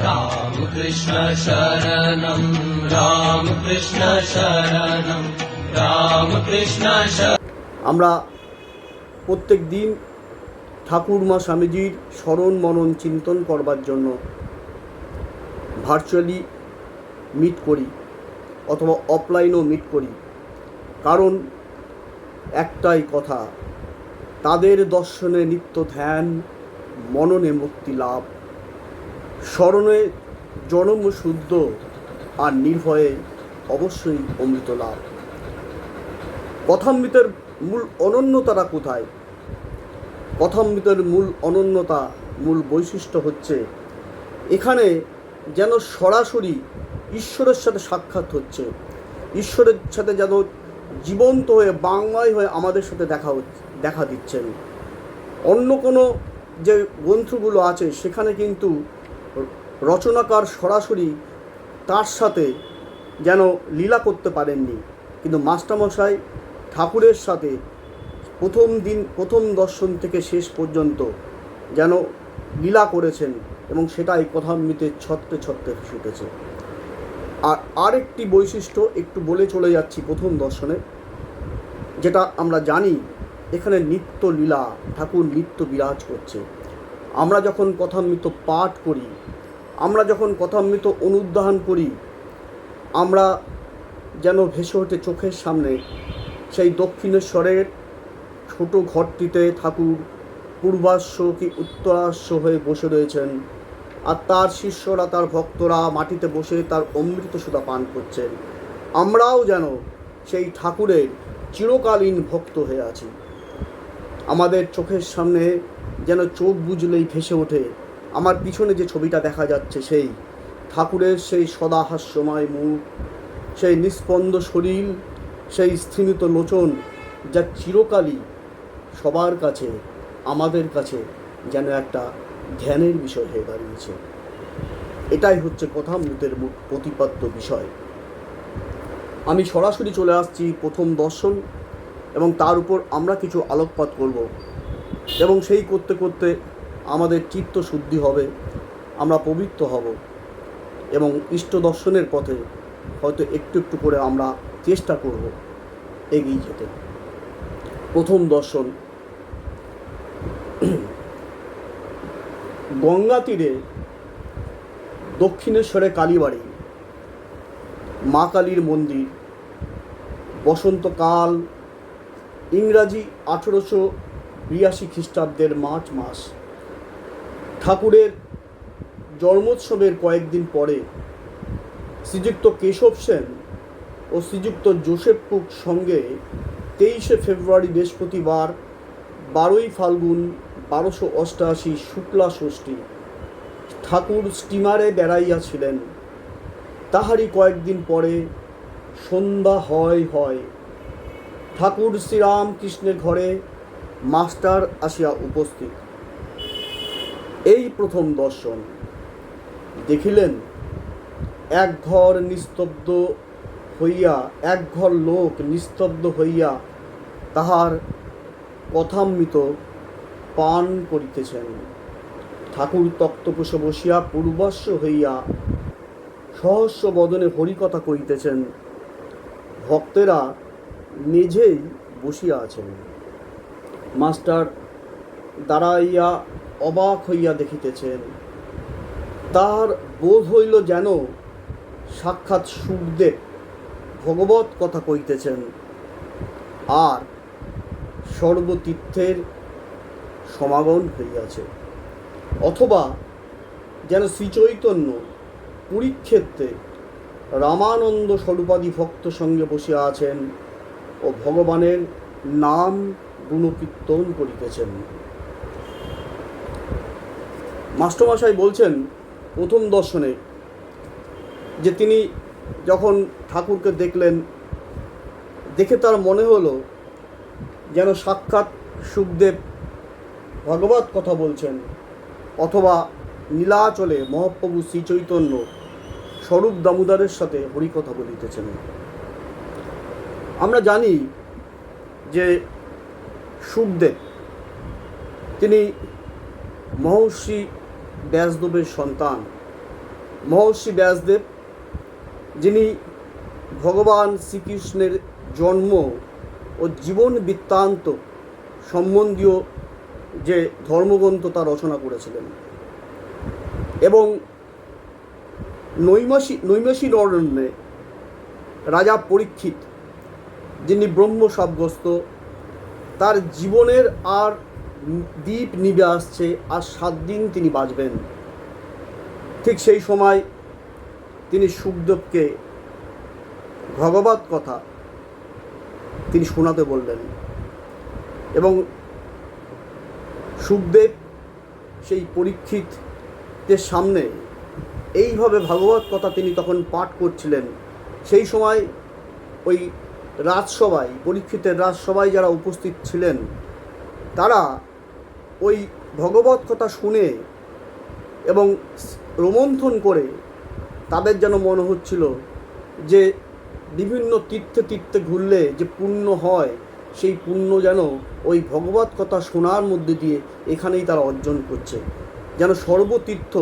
রাম কৃষ্ণ শরণম রাম কৃষ্ণ শরণম রাম কৃষ্ণ শরণম। আমরা প্রত্যেক দিন ঠাকুরমা স্বামীজির স্মরণ মনন চিন্তন করবার জন্য ভার্চুয়ালি মিট করি অথবা অফলাইনেও মিট করি। কারণ একটাই কথা, তাদের দর্শনে নিত্য ধ্যান, মননে মুক্তি লাভ, স্মরণে জনম শুদ্ধ আর নির্ভয়ে অবশ্যই অমৃত লাভ। কথামৃতের মূল অনন্যতাটা কোথায়? কথামৃতের মূল অনন্যতা, মূল বৈশিষ্ট্য হচ্ছে এখানে যেন সরাসরি ঈশ্বরের সাথে সাক্ষাৎ হচ্ছে, ঈশ্বরের সাথে যেন জীবন্ত হয়ে বাংলায় হয়ে আমাদের সাথে দেখা দিচ্ছেন। অন্য কোনো যে গ্রন্থগুলো আছে সেখানে কিন্তু রচনাকার সরাসরি তার সাথে যেন লীলা করতে পারেননি, কিন্তু মাস্টারমশাই ঠাকুরের সাথে প্রথম দর্শন থেকে শেষ পর্যন্ত যেন লীলা করেছেন এবং সেটাই কথামৃতের ছত্রে ছত্রে ফুটেছে। আর আরেকটি বৈশিষ্ট্য একটু বলে চলে যাচ্ছি প্রথম দর্শনে, যেটা আমরা জানি এখানে নিত্য লীলা, ঠাকুর নিত্য বিরাজ করছে। আমরা যখন কথামৃত পাঠ করি, আমরা যখন কথামৃত অনুধান করি, আমরা যেন ভেসে ওঠে চোখের সামনে সেই দক্ষিণেশ্বরের ছোট ঘরটিতে ঠাকুর পূর্বাশ্ব কি উত্তরাশ্ব হয়ে বসে রয়েছেন, আর তার শিষ্যরা, তার ভক্তরা মাটিতে বসে তার অমৃত সুধা পান করছেন। আমরাও যেন সেই ঠাকুরের চিরকালীন ভক্ত হয়ে আছি। আমাদের চোখের সামনে যেন চোখ বুজলেই ভেসে ওঠে আমার পিছনে যে ছবিটা দেখা যাচ্ছে, সেই ঠাকুরের সেই সদা হাস্যময় মুখ, সেই নিস্পন্দ শরীর, সেই স্থিমিত লোচন, যা চিরকালই সবার কাছে, আমাদের কাছে যেন একটা ধ্যানের বিষয় হয়ে দাঁড়িয়েছে। এটাই হচ্ছে কথামৃতের প্রতিপাদ্য বিষয়। আমি সরাসরি চলে আসছি প্রথম দর্শন এবং তার উপর আমরা কিছু আলোকপাত করব এবং সেই করতে করতে আমাদের চিত্ত শুদ্ধি হবে, আমরা পবিত্র হব এবং ইষ্ট দর্শনের পথে হয়তো একটু একটু করে আমরা চেষ্টা করব এগিয়ে যেতে। প্রথম দর্শন। গঙ্গা তীরে দক্ষিণেশ্বরে কালীবাড়ি, মা কালীর মন্দির, বসন্তকাল, ইংরাজি 1882 খ্রিস্টাব্দের মার্চ মাস। ঠাকুরের জন্মোৎসবের কয়েকদিন পরে শ্রীযুক্ত কেশব সেন ও শ্রীযুক্ত জোসেফ কুক সঙ্গে 23শে ফেব্রুয়ারি বৃহস্পতিবার 12ই ফাল্গুন 1288 শুক্লা ষষ্ঠী ঠাকুর স্টিমারে বেড়াইয়াছিলেন। তাহারই কয়েকদিন পরে সন্ধ্যা হয় ঠাকুর শ্রীরামকৃষ্ণের ঘরে মাস্টার আসিয়া উপস্থিত। এই প্রথম দর্শন। দেখিলেন এক ঘর লোক নিস্তব্ধ হইয়া তাহার কথামৃত পান করিতেছেন। ঠাকুর তক্তপোষে বসিয়া পূর্বাশ্ব হইয়া সহস্র বদনে হরিকথা কহিতেছেন। ভক্তেরা মেঝেই বসিয়া আছেন। মাস্টার দাঁড়াইয়া অবাক হইয়া দেখিতেছেন। তার বোধ হইল যেন সাক্ষাৎ সুখদেব ভগবত কথা কইতেছেন আর সর্বতীর্থের সমাগম হইয়াছে, অথবা যেন শ্রীচৈতন্য কুরুক্ষেত্রে রামানন্দ স্বরূপাদি ভক্ত সঙ্গে বসিয়া আছেন ও ভগবানের নাম গুণকীর্তন করিতেছেন। মাস্টারমশাই বলছেন প্রথম দর্শনে যে তিনি যখন ঠাকুরকে দেখলেন, দেখে তার মনে হলো যেন সাক্ষাৎ সুখদেব ভগবত কথা বলছেন, অথবা নীলাচলে মহাপ্রভু শ্রীচৈতন্য স্বরূপ দামোদরের সাথে হরিকথা বলিতেছেন। আমরা জানি যে সুখদেব তিনি মহর্ষি ব্যাসদেবের সন্তান মহর্ষি ব্যাসদেব, যিনি ভগবান শ্রীকৃষ্ণের জন্ম ও জীবন বৃত্তান্ত সম্বন্ধীয় যে ধর্মগ্রন্থ তা রচনা করেছিলেন, এবং নৈমিষারণ্যে অরণ্যে রাজা পরীক্ষিত, যিনি ব্রহ্ম সাব্যস্ত, তার জীবনের আর দ্বীপ নিভে আসছে, আর 7 দিন তিনি বাঁচবেন। ঠিক সেই সময় তিনি শুকদেবকে ভগবত কথা তিনি শোনাতে বললেন, এবং শুকদেব সেই পরীক্ষিতের সামনে এইভাবে ভাগবত কথা তিনি তখন পাঠ করছিলেন। সেই সময় ওই রাজসভায়, পরীক্ষিতের রাজসভায় যারা উপস্থিত ছিলেন, তারা ওই ভগবত কথা শুনে এবং রোমন্থন করে তাদের যেন মনে হচ্ছিল যে বিভিন্ন তীর্থে ঘুরলে যে পুণ্য হয়, সেই পুণ্য যেন ওই ভগবত কথা শোনার মধ্যে দিয়ে এখানেই তারা অর্জন করছে, যেন সর্বতীর্থ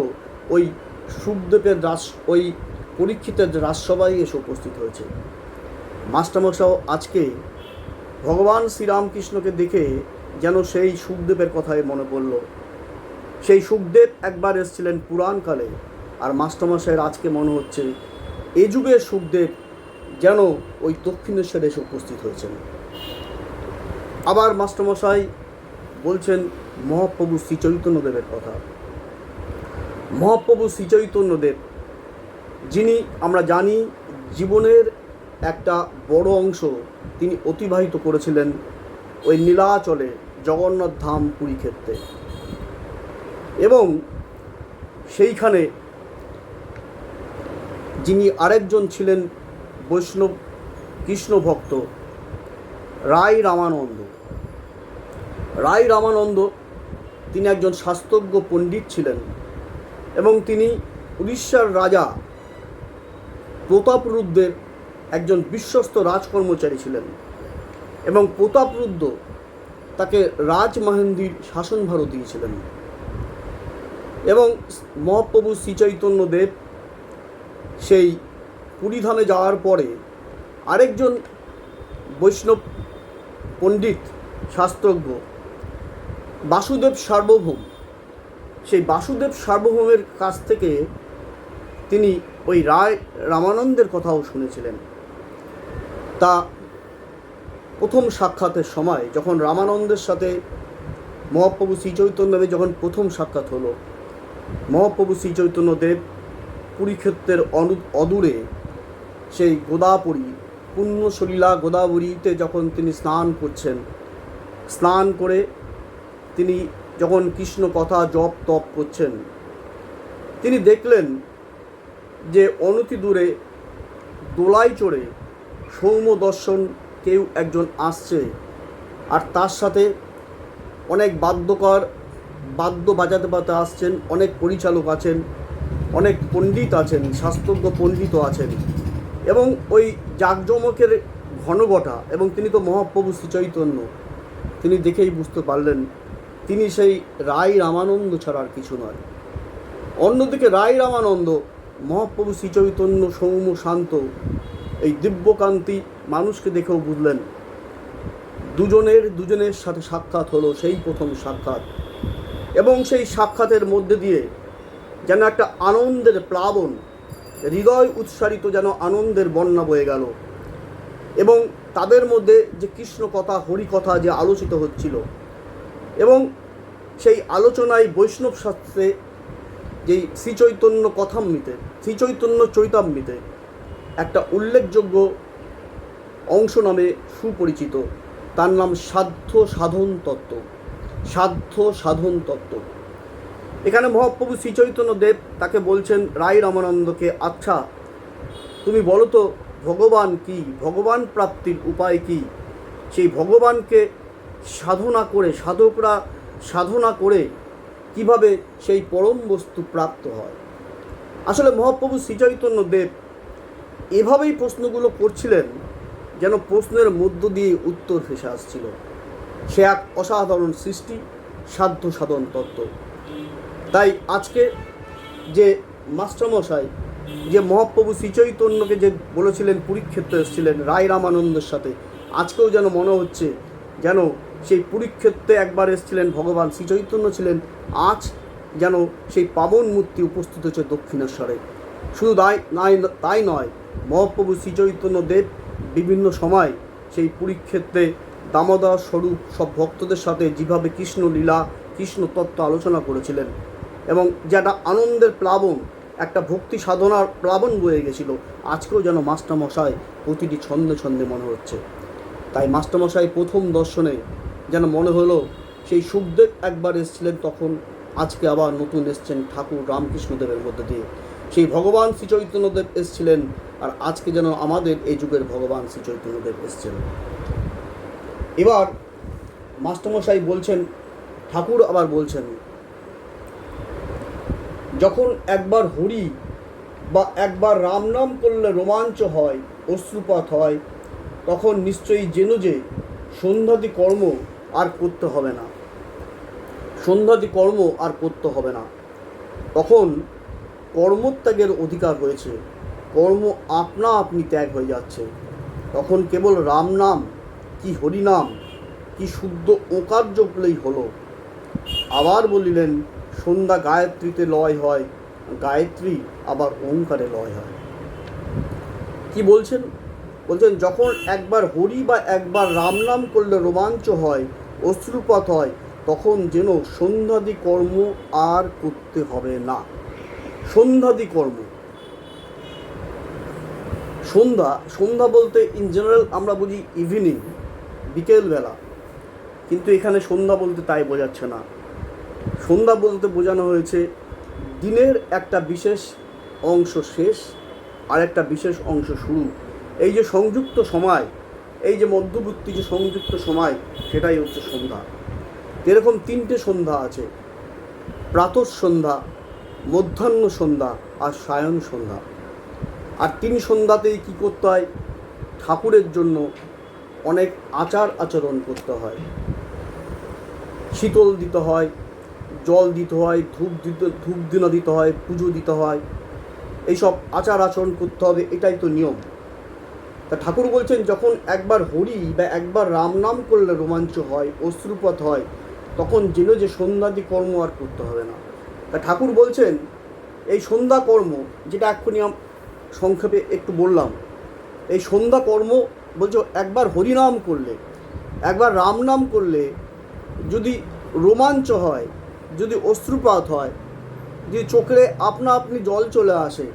ওই শুকদেবের ওই পরীক্ষিতের রাজসভায় এসে উপস্থিত হয়েছে। মাস্টারমশাও আজকে ভগবান শ্রীরামকৃষ্ণকে দেখে যেন সেই শুকদেবের কথাই মনে পড়ল। সেই শুকদেব একবার এসেছিলেন পুরাণকালে, আর মাস্টারমশাইয়ের আজকে মনে হচ্ছে এ যুগের শুকদেব যেন ওই দক্ষিণেশ্বরে এসে উপস্থিত হয়েছেন। আবার মাস্টারমশাই বলছেন মহাপ্রভু শ্রীচৈতন্যদেবের কথা। মহাপ্রভু শ্রীচৈতন্যদেব, যিনি আমরা জানি জীবনের একটা বড় অংশ তিনি অতিবাহিত করেছিলেন ওই নীলাচলে জগন্নাথ ধাম পুরী ক্ষেত্রে, এবং সেইখানে যিনি আরেকজন ছিলেন বৈষ্ণব কৃষ্ণ ভক্ত, রায় রামানন্দ। রায় রামানন্দ তিনি একজন শাস্ত্রজ্ঞ পণ্ডিত ছিলেন, এবং তিনি উড়িষ্যার রাজা প্রতাপরুদ্রের একজন বিশ্বস্ত রাজকর্মচারী ছিলেন, এবং প্রতাপরুদ্র তাকে রাজমাহেন্দ্রীর শাসনভারও দিয়েছিলেন। এবং মহাপ্রভু শ্রীচৈতন্যদেব সেই পুরীধামে যাওয়ার পরে আরেকজন বৈষ্ণব পণ্ডিত শাস্ত্রজ্ঞ বাসুদেব সার্বভৌম, সেই বাসুদেব সার্বভৌমের কাছ থেকে তিনি ওই রায় রামানন্দের কথাও শুনেছিলেন। তা প্রথম সাক্ষাতের সময় যখন রামানন্দের সাথে মহাপ্রভু শ্রীচৈতন্যদেবের যখন প্রথম সাক্ষাৎ হলো, মহাপ্রভু শ্রীচৈতন্যদেব পুরীক্ষেত্রের অদূরে সেই গোদাবরী, পুণ্যসলীলা গোদাবরীতে যখন তিনি স্নান করছেন, স্নান করে তিনি যখন কৃষ্ণ কথা জপ তপ করছেন, তিনি দেখলেন যে অনতি দূরে দোলায় চড়ে সৌম্য দর্শন কেউ একজন আসছে, আর তার সাথে অনেক বাদ্য বাজাতে আসছেন, অনেক পরিচালক আছেন, অনেক পণ্ডিত আছেন, শাস্ত্রজ্ঞ পণ্ডিতও আছেন, এবং ওই জাঁকজমকের ঘনঘটা, এবং তিনি তো মহাপ্রভু শ্রীচৈতন্য, তিনি দেখেই বুঝতে পারলেন তিনি সেই রায় রামানন্দ ছাড়ার কিছু নয়। অন্যদিকে রায় রামানন্দ মহাপ্রভু শ্রীচৈতন্য সৌম্য শান্ত এই দিব্যকান্তি মানুষকে দেখেও বুঝলেন। দুজনের সাথে সাক্ষাৎ হলো, সেই প্রথম সাক্ষাৎ, এবং সেই সাক্ষাতের মধ্যে দিয়ে যেন একটা আনন্দের প্লাবন, হৃদয় উৎসারিত যেন আনন্দের বন্যা বয়ে গেল, এবং তাদের মধ্যে যে কৃষ্ণ কথা হরি কথা যে আলোচিত হচ্ছিল, এবং সেই আলোচনায় বৈষ্ণব শাস্ত্রে যেই শ্রীচৈতন্য কথামৃতে, শ্রীচৈতন্য চৈতামৃতে একটা উল্লেখযোগ্য অংশ নামে সুপরিচিত, তার নাম সাধ্য সাধন তত্ত্ব। সাধ্য সাধন তত্ত্ব। এখানে মহাপ্রভু শ্রীচৈতন্যদেব তাকে বলছেন রায় রামানন্দকে, আচ্ছা তুমি বলো তো ভগবান কি, ভগবান প্রাপ্তির উপায় কি, সেই ভগবানকে সাধনা করে সাধকরা সাধনা করে কিভাবে সেই পরম বস্তু প্রাপ্ত হয়। আসলে মহাপ্রভু শ্রীচৈতন্যদেব এভাবেই প্রশ্নগুলো করছিলেন যেন প্রশ্নের মধ্য দিয়ে উত্তর ভেসে আসছিল। সে এক অসাধারণ সৃষ্টি, সাধ্য সাধন তত্ত্ব। তাই আজকে যে মাস্টারমশাই যে মহাপ্রভু শ্রীচৈতন্যকে যে বলেছিলেন কুরুক্ষেত্রে এসেছিলেন রায় রামানন্দের সাথে, আজকেও যেন মনে হচ্ছে যেন সেই কুরুক্ষেত্রে একবার এসেছিলেন ভগবান শ্রীচৈতন্য ছিলেন, আজ যেন সেই পাবন মূর্তি উপস্থিত হচ্ছে দক্ষিণেশ্বরে। শুধু তাই নয়, মহাপ্রভু শ্রীচৈতন্য দেব বিভিন্ন সময় সেই কুরুক্ষেত্রে দামোদর স্বরূপ সব ভক্তদের সাথে যেভাবে কৃষ্ণ লীলা কৃষ্ণ তত্ত্ব আলোচনা করেছিলেন, এবং যেটা আনন্দের প্লাবন, একটা ভক্তি সাধনার প্লাবন বয়ে গেছিল, আজকেও যেন মাস্টারমশাই প্রতিটি ছন্দে ছন্দে মনে হচ্ছে। তাই মাস্টারমশাই প্রথম দর্শনে যেন মনে হলো সেই সুখদেব একবার এসেছিলেন, তখন আজকে আবার নতুন এসছেন ঠাকুর রামকৃষ্ণদেবের মধ্যে দিয়ে। সেই ভগবান শ্রীচৈতন্যদেব এসেছিলেন, আর আজকে যেন আমাদের এই যুগের ভগবান শ্রীচৈতন্যদেব এসেছেন। এবার মাস্টারমশাই বলছেন, ঠাকুর আবার বলছেন, যখন একবার হরি বা একবার রাম নাম করলে রোমাঞ্চ হয়, অশ্রুপাত হয়, তখন নিশ্চয়ই যেন যে সন্ধ্যাদি কর্ম আর করতে হবে না, সন্ধ্যাদি কর্ম আর করতে হবে না। তখন কর্মত্যাগের অধিকার হয়েছে, কর্ম আপনা আপনি ত্যাগ হয়ে যাচ্ছে। তখন কেবল রাম নাম কি হরিনাম কি শুদ্ধ ওঁকার জপলেই হলো। আবার বলিলেন, সন্ধ্যা গায়ত্রীতে লয় হয়, গায়ত্রী আবার ওঙ্কারে লয় হয়। কি বলছেন? বলছেন যখন একবার হরি বা একবার রাম নাম করলে রোমাঞ্চ হয়, অশ্রুপাত হয়, তখন যেন সন্ধ্যাদি কর্ম আর করতে হবে না। সন্ধ্যাদি কর্ম, সন্ধ্যা বলতে ইন জেনারেল আমরা বুঝি ইভিনিং, বিকেলবেলা, কিন্তু এখানে সন্ধ্যা বলতে তাই বোঝাচ্ছে না। সন্ধ্যা বলতে বোঝানো হয়েছে দিনের একটা বিশেষ অংশ শেষ আর একটা বিশেষ অংশ শুরু। এই যে সংযুক্ত সময়, এই যে মধ্যবর্তী যে সংযুক্ত সময়, সেটাই হচ্ছে সন্ধ্যা। এরকম তিনটে সন্ধ্যা আছে, প্রাতঃ সন্ধ্যা, মধ্যাহ্ন সন্ধ্যা আর সায়ন সন্ধ্যা। আর তিন সন্ধ্যাতেই কী করতে হয়? ঠাকুরের জন্য অনেক আচার আচরণ করতে হয়, শীতল দিতে হয়, জল দিতে হয়, ধূপ দিনা দিতে হয়, পুজো দিতে হয়, এইসব আচার আচরণ করতে হবে, এটাই তো নিয়ম। তা ঠাকুর বলছেন যখন একবার হরি বা একবার রাম নাম করলে রোমাঞ্চ হয়, অশ্রুপাত হয়, তখন যেন যে সন্ধ্যাদি কর্ম আর করতে হবে না। তা ঠাকুর বলছেন এই সন্ধ্যা কর্ম, যেটা এক্ষুনি সংক্ষেপে একটু বললাম, এই সন্ধ্যা কর্ম বলছো একবার হরিনাম করলে, একবার রাম নাম করলে যদি রোমাঞ্চ হয়, যদি অশ্রুপাত হয়, যদি চোখে আপনা আপনি জল চলে আসে,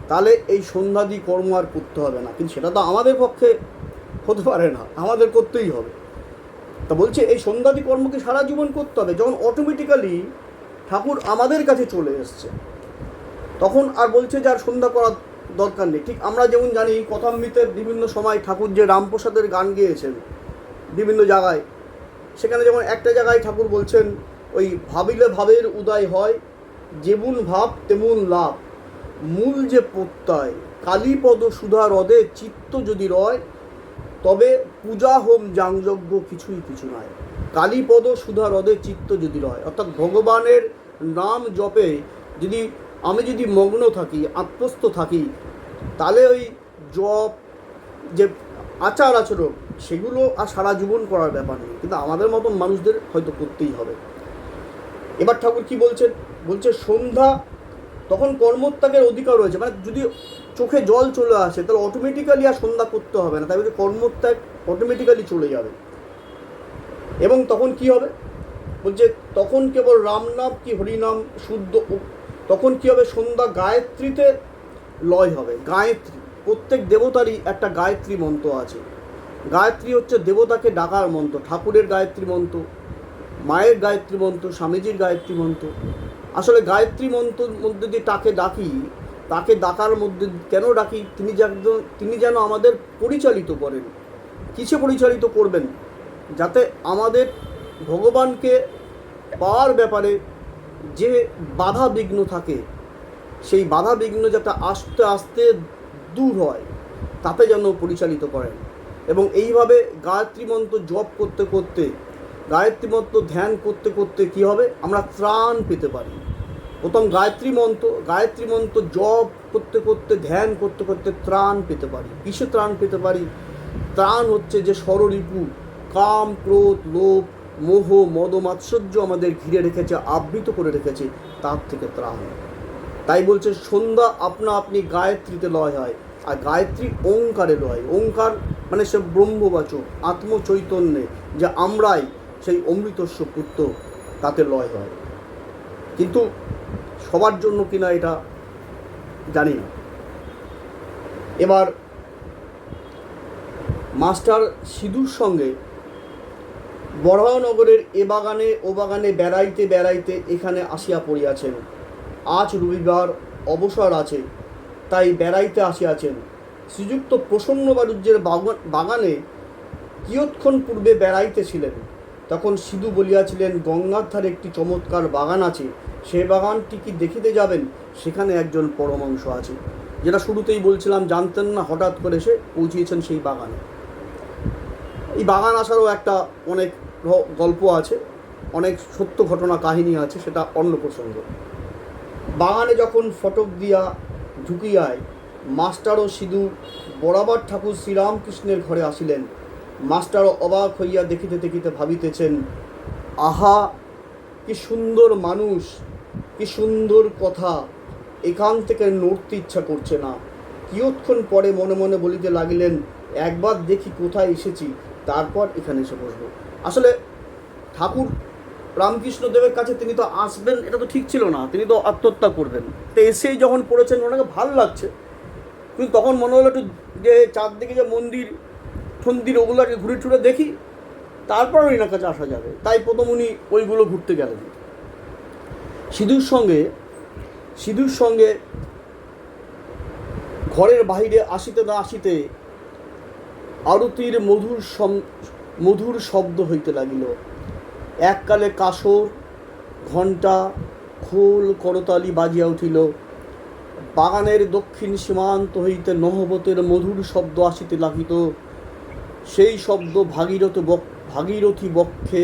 তাহলে এই সন্ধ্যাদি কর্ম আর করতে হবে না। কিন্তু সেটা তো আমাদের পক্ষে হতে পারে না, আমাদের করতেই হবে। তা বলছে এই সন্ধ্যাদি কর্মকে সারা জীবন করতে হবে। যখন অটোমেটিক্যালি ঠাকুর আমাদের কাছে চলে এসছে, তখন আর বলছে যে আর সন্ধ্যা করার দরকার নেই। ঠিক আমরা যেমন জানি কথামৃতের বিভিন্ন সময় ঠাকুর যে রামপ্রসাদের গান গেয়েছেন বিভিন্ন জায়গায়, সেখানে যেমন একটা জায়গায় ঠাকুর বলছেন, ওই ভাবিলে ভাবের উদয় হয়, যেমন ভাব তেমন লাভ, মূল যে প্রত্যয়, কালীপদ সুধা হ্রদে চিত্ত যদি রয়, তবে পূজা হোম যাগযজ্ঞ কিছুই কিছু নয়। কালীপদ সুধা হ্রদে চিত্ত যদি রয়, অর্থাৎ ভগবানের নাম জপে আমি যদি মগ্ন থাকি, আত্মস্থ থাকি, তাহলে ওই জপ যে আচার আচরণ সেগুলো আর সারা জীবন করার ব্যাপার নেই, কিন্তু আমাদের মতন মানুষদের হয়তো করতেই হবে। এবার ঠাকুর কি বলছেন? বলছে সন্ধ্যা তখন কর্মত্যাগের অধিকার রয়েছে, মানে যদি চোখে জল চলে আসে তাহলে অটোমেটিক্যালি আর সন্ধ্যা করতে হবে না, তাই বলছে কর্মত্যাগ অটোমেটিক্যালি চলে যাবে। এবং তখন কি হবে? বলছে তখন কেবল রাম নাম কি হরিনাম শুদ্ধ, তখন কি হবে? সন্ধ্যা গায়ত্রীতে লয় হবে। গায়ত্রী, প্রত্যেক দেবতারই একটা গায়ত্রী মন্ত্র আছে। গায়ত্রী হচ্ছে দেবতাকে ডাকার মন্ত্র, ঠাকুরের গায়ত্রী মন্ত্র, মায়ের গায়ত্রী মন্ত্র, স্বামীজির গায়ত্রী মন্ত্র। আসলে গায়ত্রী মন্ত্রের মধ্যে দিয়ে তাকে ডাকার মধ্যে কেন ডাকি? তিনি যেন আমাদের পরিচালিত করেন। কিসে পরিচালিত করবেন? যাতে আমাদের ভগবানকে পাওয়ার ব্যাপারে যে বাধা বিঘ্ন থাকে, সেই বাধা বিঘ্ন যাতে আস্তে আস্তে দূর হয়, তাতে যেন পরিচালিত করেন। এবং এইভাবে গায়ত্রী মন্ত্র জপ করতে করতে, গায়ত্রী মন্ত্র ধ্যান করতে করতে কী হবে? আমরা ত্রাণ পেতে পারি। প্রথম গায়ত্রী মন্ত্র জপ করতে করতে, ধ্যান করতে করতে ত্রাণ পেতে পারি। কিসে ত্রাণ পেতে পারি? ত্রাণ হচ্ছে যে ষড়রিপু, কাম, ক্রোধ, লোভ, মোহ, মদ, মাৎসর্য আমাদের ঘিরে রেখেছে, আবৃত করে রেখেছে, তার থেকে ত্রাণ। তাই বলছে সন্ধ্যা আপনা আপনি গায়ত্রীতে লয় হয়, আর গায়ত্রী ওঙ্কারে লয়। ওঙ্কার মানে সে ব্রহ্মবাচক, আত্মচৈতন্যে, যে আমরাই সেই অমৃতস্ব পুত্র, তাতে লয় হয়। কিন্তু সবার জন্য কিনা এটা জানি না। এবার মাস্টার সিধুর সঙ্গে বরাহনগরের এ বাগানে ও বাগানে বেড়াইতে বেড়াইতে এখানে আসিয়া পড়িয়াছেন। আজ রবিবার, অবসর আছে, তাই বেড়াইতে আসিয়াছেন। শ্রীযুক্ত প্রসন্ন বাণিজ্যের বাগানে কিয়ৎক্ষণ পূর্বে বেড়াইতেছিলেন। তখন সিধু বলিয়াছিলেন, গঙ্গার ধারে একটি চমৎকার বাগান আছে, সে বাগানটি কি দেখিতে যাবেন? সেখানে একজন পরমাংশ আছে। যেটা শুরুতেই বলছিলাম, জানতেন না, হঠাৎ করে এসে পৌঁছিয়েছেন সেই বাগানে। এই বাগান আসারও একটা অনেক গল্প আছে, অনেক সত্য ঘটনা কাহিনী আছে, সেটা অন্য প্রসঙ্গ। বাগানে যখন ফটক দিয়া ঢুকিয়ায় মাস্টার ও সিধু বরাবর ঠাকুর শ্রীরামকৃষ্ণের ঘরে আসিলেন। মাস্টারও অবাক হইয়া দেখিতে দেখিতে ভাবিতেছেন, আহা কি সুন্দর মানুষ, কি সুন্দর কথা, এখান থেকে নড়তে ইচ্ছা করছে না। কিয়ৎক্ষণ পরে মনে মনে বলিতে লাগিলেন, একবার দেখি কোথায় এসেছি, তারপর এখানে এসে বসবো। আসলে ঠাকুর রামকৃষ্ণ দেবের কাছে তিনি তো আসবেন, এটা তো ঠিক ছিল না, তিনি তো আত্মহত্যা করবেন। তো এসেই যখন পড়েছেন ওনাকে ভালো লাগছে, কিন্তু তখন মনে হলো একটু যে চারদিকে যে মন্দির ওগুলোকে ঘুরে টুরে দেখি, তারপর ওনার কাছে আসা যাবে। তাই প্রথম উনি ওইগুলো ঘুরতে গেলেন। সিধুর সঙ্গে ঘরের বাহিরে আসিতে না আসিতে আরতির মধুর শব্দ হইতে লাগিল। এককালে কাসর, ঘণ্টা, খোল, করতালি বাজিয়া উঠিল। বাগানের দক্ষিণ সীমান্ত হইতে নহবতের মধুর শব্দ আসিতে লাগিত। সেই শব্দ ভাগীরথী বক্ষে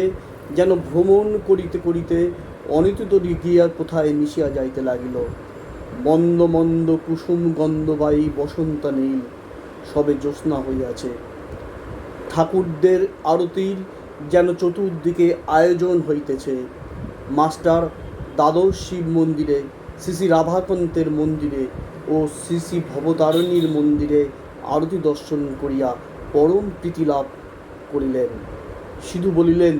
যেন ভ্রমণ করিতে করিতে অনিতরি গিয়া কোথায় মিশিয়া যাইতে লাগিল। মন্দ মন্দ কুসুম গন্ধবায়ী বসন্ত নীল, সবে জ্যোৎস্না হইয়াছে। ঠাকুরদের আরতির যেন চতুর্দিকে আয়োজন হইতেছে। মাস্টার দ্বাদশ শিব মন্দিরে, শ্রী শ্রী রাধাকান্তের মন্দিরে ও শ্রী শ্রী ভবতারিণীর মন্দিরে আরতি দর্শন করিয়া পরম প্রীতি লাভ করিলেন। সিধু বলিলেন,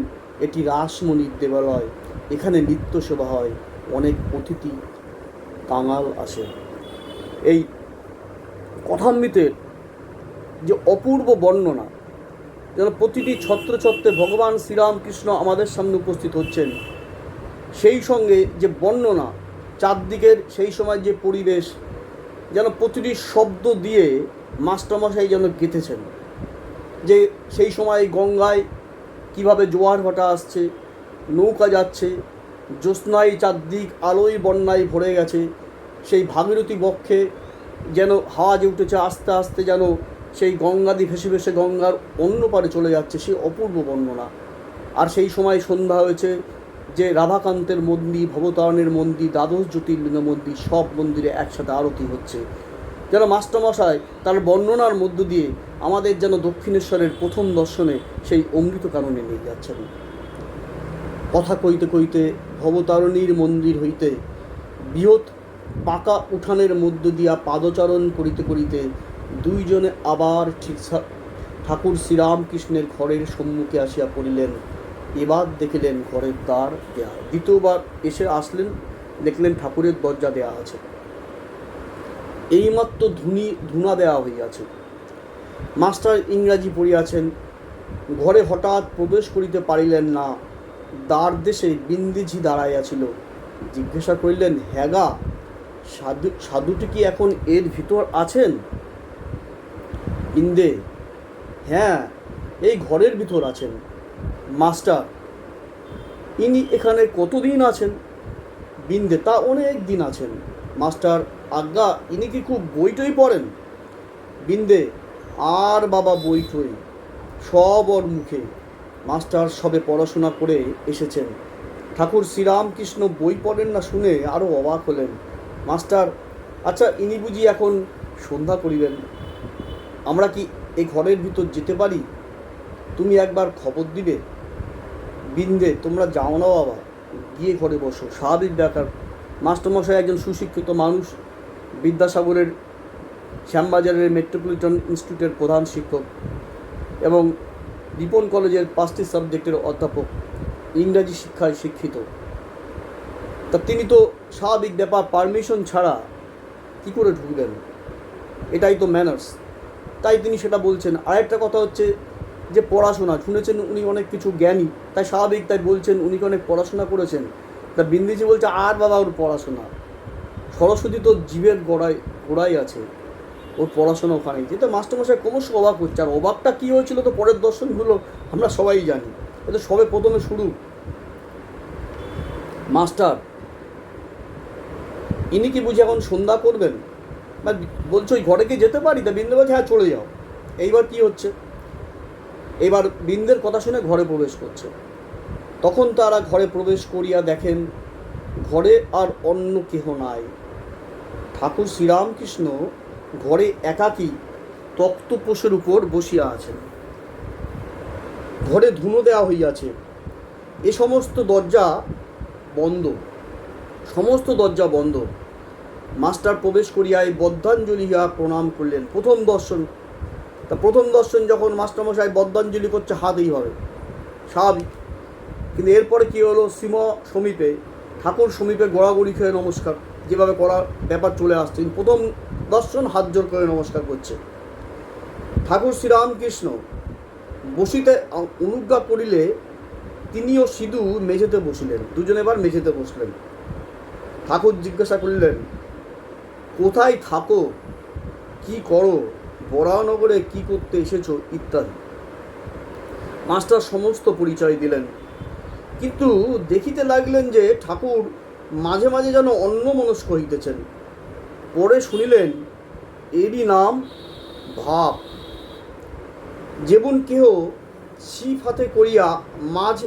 এটি রাসমণির দেবালয়, এখানে নিত্য সেবা হয়, অনেক অতিথি কাঙাল আসে। এই কথামৃতের যে অপূর্ব বর্ণনা, যেন প্রতিটি ছত্র ছত্রে ভগবান শ্রীরামকৃষ্ণ আমাদের সামনে উপস্থিত হচ্ছেন, সেই সঙ্গে যে বর্ণনা চারদিকের সেই সময় যে পরিবেশ, যেন প্রতিটি শব্দ দিয়ে মাস্টারমশাই যেন গেঁথেছেন। যে সেই সময় গঙ্গায় কিভাবে জোয়ার ভাটা আসছে, নৌকা যাচ্ছে, জ্যোৎস্নায় চারদিক আলোয় বন্যায় ভরে গেছে, সেই ভাগীরথী বক্ষে যেন হাওয়া যে উঠেছে, আস্তে আস্তে যেন সেই গঙ্গাদি ভেসে ভেসে গঙ্গার অন্য পারে চলে যাচ্ছে, সেই অপূর্ব বর্ণনা। আর সেই সময় সন্ধ্যা হয়েছে, যে রাধাকান্তের মন্দির, ভবতারণের মন্দির, দ্বাদশ জ্যোতির্লিঙ্গ মন্দির, সব মন্দিরে একসাথে আরতি হচ্ছে। যেন মাস্টারমশাই তার বর্ণনার মধ্য দিয়ে আমাদের যেন দক্ষিণেশ্বরের প্রথম দর্শনে সেই অমৃত কারণে নিয়ে যাচ্ছেন। কথা কইতে কইতে ভবতারিণীর মন্দির হইতে বৃহৎ পাকা উঠানের মধ্য দিয়া পাদচারণ করিতে করিতে দুইজনে আবার ঠিক ঠাকুর শ্রীরামকৃষ্ণের ঘরের সম্মুখে আসিয়া পড়িলেন। এবার দেখিলেন ঘরের দ্বার দেয়া। দ্বিতীয়বার এসে আসলেন, দেখলেন ঠাকুরের দরজা দেয়া আছে, এইমাত্র ধুনা দেওয়া হইয়াছে। মাস্টার ইংরাজি পড়িয়াছেন। ঘরে হঠাৎ প্রবেশ করিতে পারিলেন না। দ্বার দেশে বিন্দিঝি দাঁড়াইয়াছিল। জিজ্ঞাসা করিলেন, হ্যাগা, সাধুটি কি এখন এর ভিতর আছেন? বিন্দে, হ্যাঁ, এই ঘরের ভিতর আছেন। মাস্টার, ইনি এখানে কতদিন আছেন? বিন্দে, তা অনেক দিন আছেন। মাস্টার, আজ্ঞা, ইনি কি খুব বইটই পড়েন? বিন্দে, আর বাবা বইটই সব ওর মুখে। মাস্টার সবে পড়াশোনা করে এসেছেন, ঠাকুর শ্রীরামকৃষ্ণ বই পড়েন না শুনে আরও অবাক হলেন। মাস্টার, আচ্ছা ইনি বুঝি এখন সন্ধ্যা করিবেন, আমরা কি এই ঘরের ভিতর যেতে পারি? তুমি একবার খবর দিবে। বিন্দে, তোমরা যাও না বাবা, গিয়ে ঘরে বসো, স্বাভাবিক ব্যাপার। মাস্টারমশাই একজন সুশিক্ষিত মানুষ, বিদ্যাসাগরের শ্যামবাজারের মেট্রোপলিটন ইনস্টিটিউটের প্রধান শিক্ষক এবং রিপন কলেজের 5টি সাবজেক্টের অধ্যাপক, ইংরাজি শিক্ষায় শিক্ষিত। তা তিনি তো স্বাভাবিক ব্যাপার, পারমিশন ছাড়া কী করে ঢুকবেন? এটাই তো ম্যানার্স। তাই তিনি সেটা বলছেন। আরেকটা কথা হচ্ছে যে পড়াশোনা, শুনেছেন উনি অনেক কিছু জ্ঞানী, তাই স্বাভাবিক তাই বলছেন উনি অনেক পড়াশোনা করেছেন। তা বিন্দিজি বলছে, আর বাবা ওর পড়াশোনা, সরস্বতী তো জীবের গোড়ায় আছে, ওর পড়াশোনা ওখানেই। যেটা মাস্টারমশাই ক্রমশ অবাক হচ্ছে। আর অবাকটা কী হয়েছিল তো পরের দর্শনগুলো আমরা সবাই জানি, এটা সবে প্রথমে শুরু। মাস্টার, ইনি কি বুঝি এখন সন্ধ্যা করবেন? বা বলছো ওই ঘরে কি যেতে পারি? তা বিন্দু বলছে, হ্যাঁ চলে যাও। এইবার কি হচ্ছে? এবার বিন্দের কথা শুনে ঘরে প্রবেশ করছে। তখন তারা ঘরে প্রবেশ করিয়া দেখেন ঘরে আর অন্য কেহ নাই। ঠাকুর শ্রীরামকৃষ্ণ ঘরে একাকী তক্তপোষের উপর বসিয়া আছেন। ঘরে ধুনো দেওয়া হইয়াছে। এ সমস্ত দরজা বন্ধ, সমস্ত দরজা বন্ধ। মাস্টার প্রবেশ করিয়াই বদ্ধাঞ্জলি হইয়া প্রণাম করলেন। প্রথম দর্শন, তা প্রথম দর্শন যখন মাস্টারমশাই বদ্ধাঞ্জলি করছে, হাতেই হবে, স্বাভাবিক। কিন্তু এরপরে কী হলো, সমীপে ঠাকুর সমীপে গড়াগড়ি খেয়ে নমস্কার, যেভাবে করার ব্যাপার চলে আসছে। প্রথম দর্শন হাত জোর করে নমস্কার করছে। ঠাকুর শ্রীরামকৃষ্ণ বসিতে অনুজ্ঞা করিলে তিনিও সিধু মেঝেতে বসিলেন। দুজনে এবার মেঝেতে বসলেন। ঠাকুর জিজ্ঞাসা করলেন, কোথায় থাকো, কি করো, বরাহনগরে কি করতে এসেছো ইত্যাদি। মাস্টার সমস্ত পরিচয় দিলেন। কিন্তু দেখিতে লাগলেন যে ঠাকুর মাঝে মাঝে যেন অন্যমনস্ক হইতেছেন। পরে শুনিলেন এরই নাম ভাব। যেমন কেহ ছিপ হাতে করিয়া মাছ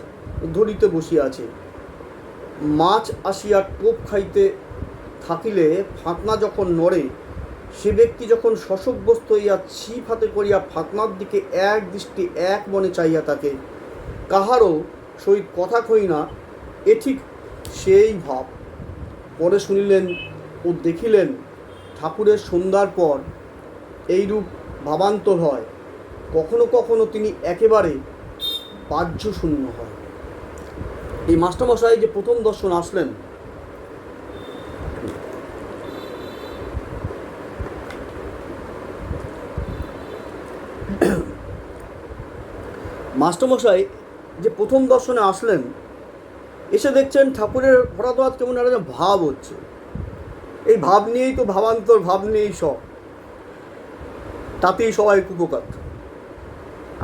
ধরিতে বসিয়াছে, মাছ আসিয়া টোপ খাইতে থাকিলে ফাতনা যখন নড়ে, সে ব্যক্তি যখন শশব্যস্ত হইয়া ছিপ হাতে করিয়া ফাতনার দিকে এক দৃষ্টি এক মনে চাইয়া থাকে, কাহারও সহিত কথা কই না, এ ঠিক সেই ভাব। পরে শুনিলেন ও দেখিলেন ঠাকুরের সন্ধ্যার পর এইরূপ ভাবান্তর হয়। কখনো কখনো তিনি একেবারে বাহ্যশূন্য হয়। এই মাস্টারমশাই যে প্রথম দর্শন আসলেন, মাস্টারমশাই যে প্রথম দর্শনে আসলেন, এসে দেখছেন ঠাকুরের হঠাৎ হঠাৎ কেমন একটা ভাব হচ্ছে। এই ভাব নিয়েই তো ভাবান্তর, ভাব নিয়েই সব, তাতেই সবাই উপকার।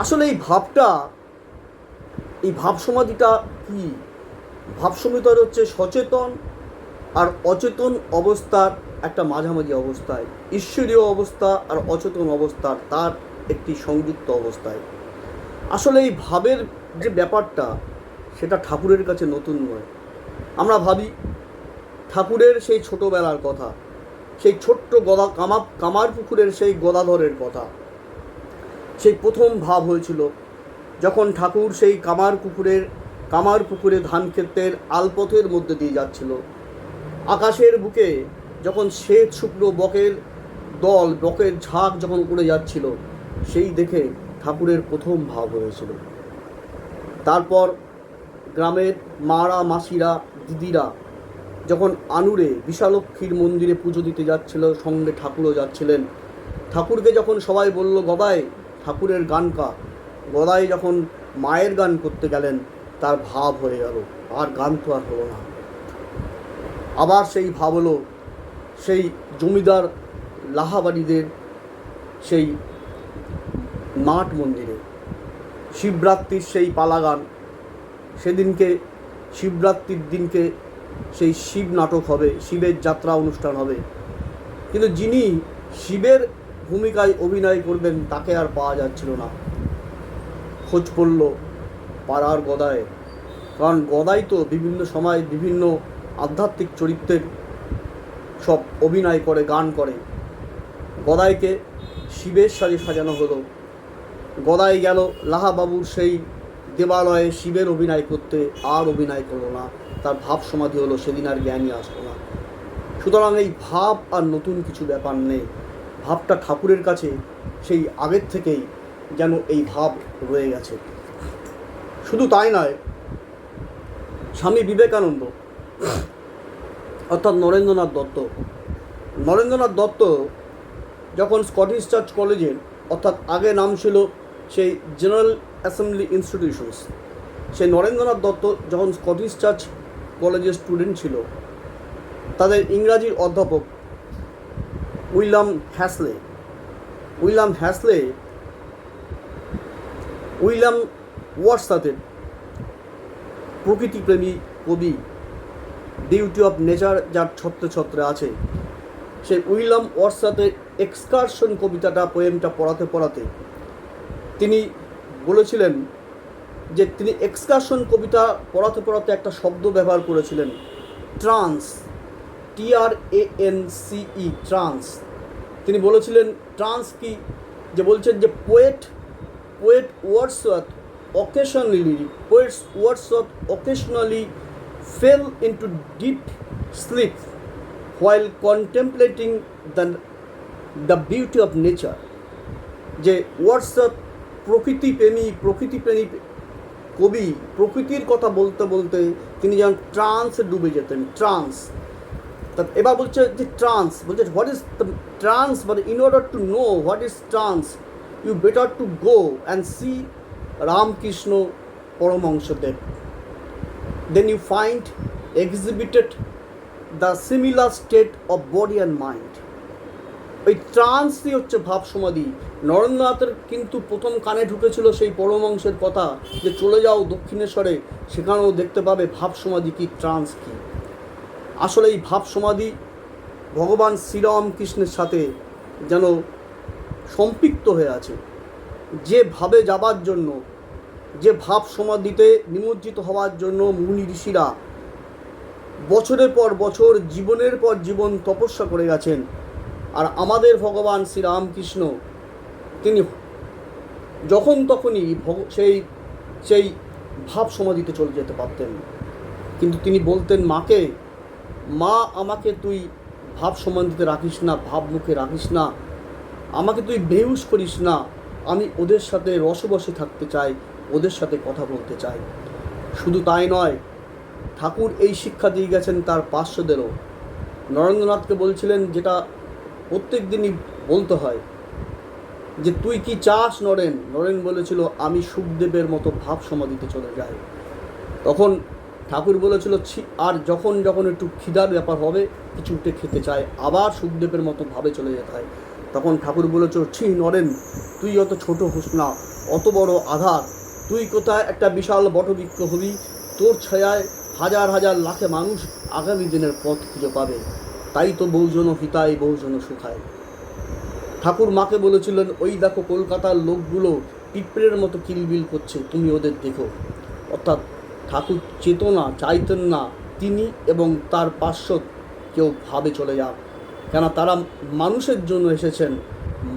আসলে এই ভাবটা, এই ভাব সমাধিটা কি? ভাব সমাধিটা হচ্ছে সচেতন আর অচেতন অবস্থার একটা মাঝামাঝি অবস্থায়, ঈশ্বরীয় অবস্থা আর অচেতন অবস্থার তার একটি সংযুক্ত অবস্থায়। আসলে এই ভাবের যে ব্যাপারটা, সেটা ঠাকুরের কাছে নতুন নয়। আমরা ভাবি ঠাকুরের সেই ছোটোবেলার কথা, সেই ছোট্ট কামার পুকুরের সেই গদাধরের কথা। সেই প্রথম ভাব হয়েছিল যখন ঠাকুর সেই কামার পুকুরে ধান ক্ষেতের আলপথের মধ্যে দিয়ে যাচ্ছিল। আকাশের বুকে যখন শ্বেত শুক্র বকের ঝাঁক যখন উড়ে যাচ্ছিল, সেই দেখে ঠাকুরের প্রথম ভাব হয়েছিল। তারপর গ্রামের মারা, মাসিরা, দিদিরা যখন আনুরে বিশালক্ষীর মন্দিরে পুজো দিতে যাচ্ছিল, সঙ্গে ঠাকুরও যাচ্ছিলেন। ঠাকুরকে যখন সবাই বলল, গদাই ঠাকুরের গান কা, গদাই যখন মায়ের গান করতে গেলেন, তার ভাব হয়ে গেল, আর গান তো আর হলো না। আবার সেই ভাব হলো সেই জমিদার লাহাবাড়িদের সেই নাট মন্দিরে শিবরাত্রির সেই পালা গান। সেদিনকে শিবরাত্রির দিনকে সেই শিব নাটক হবে, শিবের যাত্রা অনুষ্ঠান হবে। কিন্তু যিনি শিবের ভূমিকায় অভিনয় করবেন তাকে আর পাওয়া যাচ্ছিল না। খোঁজ পড়ল পাড়ার গদায়, কারণ গদাই তো বিভিন্ন সময় বিভিন্ন আধ্যাত্মিক চরিত্রের সব অভিনয় করে, গান করে। গদাইকে শিবের সাজে সাজানো হলো, গদাই গেল লাহাবাবুর সেই দেবালয়ে শিবের অভিনয় করতে, আর অভিনয় করলো না, তার ভাব সমাধি হলো, সেদিন আর জ্ঞানই আসলো না। সুতরাং এই ভাব আর নতুন কিছু ব্যাপার নেই, ভাবটা ঠাকুরের কাছে সেই আগের থেকেই যেন এই ভাব রয়ে গেছে। শুধু তাই নয়, স্বামী বিবেকানন্দ অর্থাৎ নরেন্দ্রনাথ দত্ত যখন স্কটিশ চার্চ কলেজের, অর্থাৎ আগে নাম ছিল সেই জেনারেল অ্যাসেম্বলি ইনস্টিটিউশনস, সেই নরেন্দ্রনাথ দত্ত যখন স্কটিশ চার্চ কলেজের স্টুডেন্ট ছিল, তাদের ইংরাজির অধ্যাপক উইলিয়াম ওয়ার্ডসওয়ার্থের প্রকৃতিপ্রেমী কবি বিউটি অফ নেচার যার ছত্রে ছত্রে আছে, সেই উইলিয়াম ওয়ার্ডসওয়ার্থের এক্সকারশন কবিতাটা, পোয়েমটা পড়াতে তিনি বলেছিলেন যে তিনি এক্সকারশন কবিতা পড়াতে একটা শব্দ ব্যবহার করেছিলেন, ট্রান্স, TRANCE, ট্রান্স। তিনি বলেছিলেন ট্রান্স কি, যে বলছেন যে poet Wordsworth occasionally fell into deep sleep while contemplating the beauty of nature। যে ওয়ার্ডসওয়ার্থ প্রকৃতিপ্রেমী কবি, প্রকৃতির কথা বলতে বলতে তিনি যেন ট্রান্সে ডুবে যেতেন, ট্রান্স। তা এবার বলছে যে ট্রান্স, বলছে what is the trance, but in order to know what is trance you better to go and see Ramakrishna পরমহংসদেব, then you find exhibited the similar state of body and mind। ওই ট্রান্সই হচ্ছে ভাব সমাধি। নরেন্দ্রনাথের কিন্তু প্রথম কানে ঢুকেছিল সেই পরমহংসের কথা, যে চলে যাও দক্ষিণেশ্বরে, সেখানেও দেখতে পাবে ভাব সমাধি কি, ট্রান্স কি। আসলে এই ভাব সমাধি ভগবান শ্রীরামকৃষ্ণের সাথে যেন সম্পৃক্ত হয়ে আছে। যে ভাবে যাবার জন্য, যে ভাব সমাধিতে নিমজ্জিত হওয়ার জন্য মুনি ঋষিরা বছরের পর বছর, জীবনের পর জীবন তপস্যা করে গেছেন, আর আমাদের ভগবান শ্রীরামকৃষ্ণ তিনি যখন তখনই সেই ভাব সমাধিতে চলে যেতে পারতেন, কিন্তু তিনি বলতেন মাকে, মা আমাকে তুই ভাব সমাধিতে রাখিস না, ভাব মুখে রাখিস না, আমাকে তুই বেহুশ করিস না, আমি ওদের সাথে রসবশে থাকতে চাই, ওদের সাথে কথা বলতে চাই। শুধু তাই নয়, ঠাকুর এই শিক্ষা দিয়ে গেছেন তার পার্শ্বদেরও। নরেন্দ্রনাথকে বলছিলেন, যেটা প্রত্যেক দিনই বলতে হয়, যে তুই কি চাস নরেন? নরেন বলেছিল আমি সুখদেবের মতো ভাব সমাধিতে চলে যাই। তখন ঠাকুর বলেছিল আর যখন একটু খিদার ব্যাপার হবে, কিছু উঠে খেতে চায়, আবার সুখদেবের মতো ভাবে চলে যেতে হয়। তখন ঠাকুর বলেছিল, নরেন, তুই অত ছোট হোস না, অত বড় আধার, তুই কোথায় একটা বিশাল বটবৃক্ষ হবি, তোর ছায়ায় হাজার হাজার লাখে মানুষ আগামী দিনের পথ খুঁজে পাবে। তাই তো বহুজন হিতায় বহুজন সুখায়। ঠাকুর মাকে বলেছিলেন, ওই দেখো কলকাতার লোকগুলো পিঁপড়ের মতো কিলবিল করছে, তুমি ওদের দেখো। অর্থাৎ ঠাকুর চেতনা চাইতেন না তিনি এবং তার পার্শ্বদ কেউ ভাবে চলে যাক, কেন তারা মানুষের জন্য এসেছেন,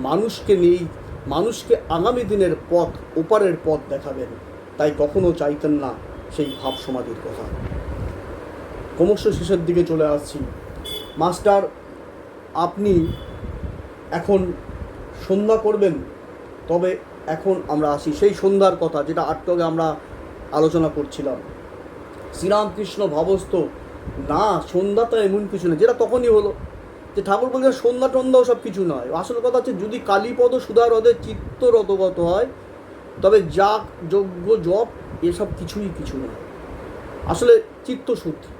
মানুষকে নিয়েই, মানুষকে আগামী দিনের পথ, ওপারের পথ দেখাবেন। তাই কখনো চাইতেন না সেই ভাব সমাধির কথা। ক্রমশ শেষের দিকে চলে আসছি। মাস্টার, আপনি এখন সন্ধ্যা করবেন, তবে এখন আমরা আসি সেই সন্ধ্যার কথা, যেটা একটু আগে আমরা আলোচনা করছিলাম। শ্রীরামকৃষ্ণ ভাবস্থ না, সন্ধ্যা তো এমন কিছু নেই, যেটা তখনই হলো, যে ঠাকুর বলছেন সন্ধ্যা টন্ধ্যাও সব কিছু নয়। আসল কথা হচ্ছে, যদি কালীপদ সুধারদে চিত্ত রতগত হয়, তবে যাগ যজ্ঞ জপ এসব কিছুই কিছু নয়। আসলে চিত্তশুদ্ধি,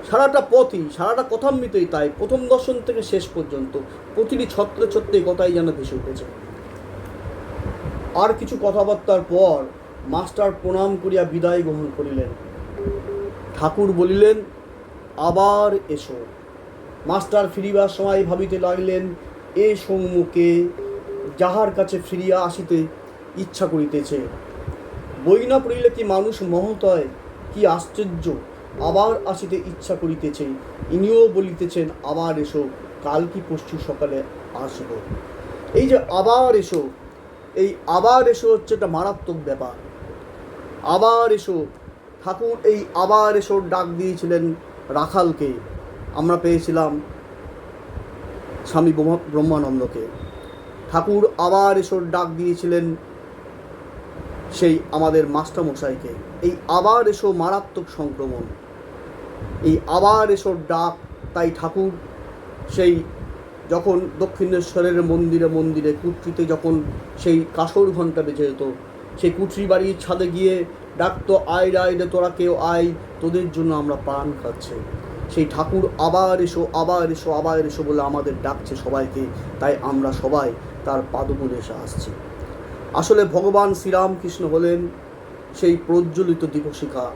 সারাটা পথই, সারাটা কথামৃতই তাই, প্রথম দর্শন থেকে শেষ পর্যন্ত প্রতিটি ছত্রে ছত্রে কথাই যেন ভেসে উঠেছে। আর কিছু কথাবার্তার পর মাস্টার প্রণাম করিয়া বিদায় গ্রহণ করিলেন। ঠাকুর বলিলেন, আবার এসো। মাস্টার ফিরিবার সময় ভাবিতে লাগিলেন, এ সম্মুখে যাহার কাছে ফিরিয়া আসিতে ইচ্ছা করিতেছে। বই না পড়িলে কি মানুষ মহৎ হয়? কি আশ্চর্য, আবার আসিতে ইচ্ছা করিতেছে, ইনিও বলিতেছেন আবার এসো, কাল কি পরশু সকালে আসব। এই যে আবার এসো, এই আবার এসো হচ্ছে একটা মারাত্মক ব্যাপার। আবার এসো, ঠাকুর এই আবার এসো ডাক দিয়েছিলেন রাখালকে, আমরা পেয়েছিলাম স্বামী ব্রহ্মানন্দকে। ঠাকুর আবার এসো ডাক দিয়েছিলেন সেই আমাদের মাস্টারমশাইকে। এই আবার এসো মারাত্মক সংক্রমণ, এই আবার এসো ডাক। তাই ঠাকুর সেই যখন দক্ষিণেশ্বরের মন্দিরে মন্দিরে কুঠরিতে যখন সেই কাসর ঘণ্টা বেজে যেত, সেই কুঠরি বাড়ির ছাদে গিয়ে ডাকতো, আয় রে আয় রে তোরা কেউ আয়, তোদের জন্য আমরা প্রাণ খাচ্ছি। সেই ঠাকুর আবার এসো আবার এসো আবার এসো বলে আমাদের ডাকছে সবাইকে। তাই আমরা সবাই তার পাদমূলে এসে আসছি। আসলে ভগবান শ্রীরামকৃষ্ণ হলেন সেই প্রজ্বলিত দীপশিখা,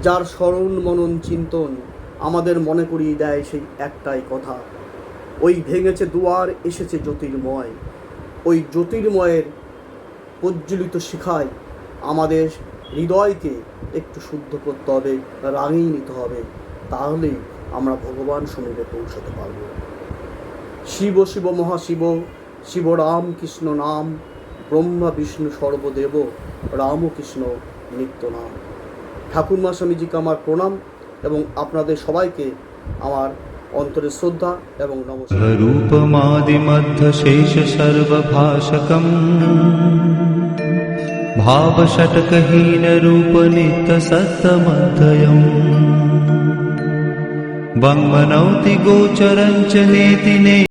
যার স্মরণ মনন চিন্তন আমাদের মনে করিয়ে দেয় সেই একটাই কথা, ওই ভেঙেছে দুয়ার এসেছে জ্যোতির্ময়। ওই জ্যোতির্ময়ের প্রজ্বলিত শিখায় আমাদের হৃদয়কে একটু শুদ্ধ করতে হবে, রাঙিয়ে নিতে হবে, তাহলেই আমরা ভগবান সমীপে পৌঁছতে পারব। শিব শিব মহাশিব, শিব রামকৃষ্ণ নাম, ব্রহ্মা বিষ্ণু সর্বদেব, রামকৃষ্ণ নিত্য নাম। ঠাকুরমা স্বামীজিকে আমার প্রণাম এবং আপনাদের সবাইকে আমার অন্তরের শ্রদ্ধা এবং নমস্কার। রূপমাদিমধ্য শেষ সর্বভাষকম ভাবষটকহীন রূপ নিত্য সত্যমধ্যয়ম বংমনৌতি গোচরঞ্চ নেতি